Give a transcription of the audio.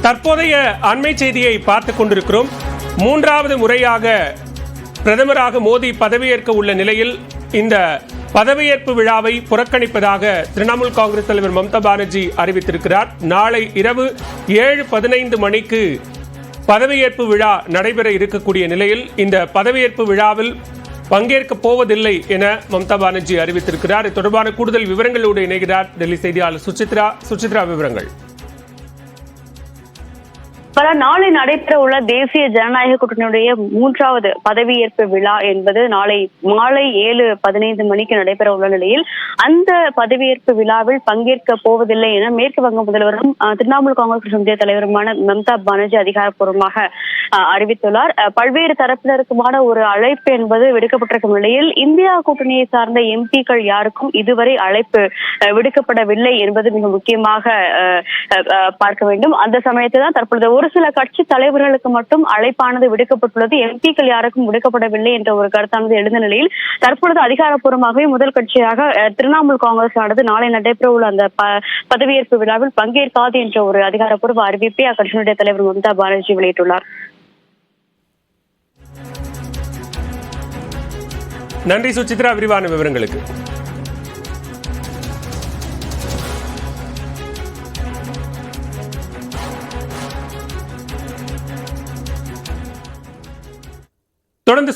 தற்போதைய அண்மை செய்தியை பார்த்துக் கொண்டிருக்கிறோம். மூன்றாவது முறையாக பிரதமராக மோடி பதவியேற்க உள்ள நிலையில் இந்த பதவியேற்பு விழாவை புறக்கணிப்பதாக திரிணாமுல் காங்கிரஸ் தலைவர் மம்தா பானர்ஜி அறிவித்திருக்கிறார். நாளை இரவு 7:15 மணிக்கு பதவியேற்பு விழா நடைபெற இருக்கக்கூடிய நிலையில் இந்த பதவியேற்பு விழாவில் பங்கேற்கப் போவதில்லை என மம்தா பானர்ஜி அறிவித்திருக்கிறார். இது தொடர்பான கூடுதல் விவரங்களோடு இணைகிறார் டெல்லி செய்தியாளர் சுசித்ரா. விவரங்கள். நாளை நடைபெற உள்ள தேசிய ஜனநாயக கூட்டணியுடைய மூன்றாவது பதவியேற்பு விழா என்பது நாளை மாலை 7:15 மணிக்கு நடைபெற உள்ள நிலையில் அந்த பதவியேற்பு விழாவில் பங்கேற்க போவதில்லை என மேற்கு வங்க முதல்வரும் திரிணாமுல் காங்கிரஸ் இந்திய தலைவருமான மம்தா பானர்ஜி அதிகாரப்பூர்வமாக அறிவித்துள்ளார். பல்வேறு தரப்பினருக்குமான ஒரு அழைப்பு என்பது விடுக்கப்பட்டிருக்கும் நிலையில் இந்தியா கூட்டணியை சார்ந்த எம்பிக்கள் யாருக்கும் இதுவரை அழைப்பு விடுக்கப்படவில்லை என்பது மிக முக்கியமாக பார்க்க வேண்டும். அந்த சமயத்தில் தான் தற்பொழுது ஒரு சில கட்சி தலைவர்களுக்கு மட்டும் அழைப்பானது விடுக்கப்பட்டுள்ளது, எம்பிக்கள் யாருக்கும் விடுக்கப்படவில்லை என்ற ஒரு கருத்தானது எழுந்த நிலையில் தற்பொழுது அதிகாரப்பூர்வமாகவே முதல் கட்சியாக திரிணாமுல் காங்கிரஸ் ஆனது நாளை நடைபெற உள்ள அந்த பதவியேற்பு விழாவில் பங்கேற்காது என்ற ஒரு அதிகாரப்பூர்வ அறிவிப்பை அக்கட்சியினுடைய தலைவர் மம்தா பானர்ஜி வெளியிட்டுள்ளார். நன்றி சுசித்ரா, விரிவான விவரங்களுக்கு. தொடர்ந்து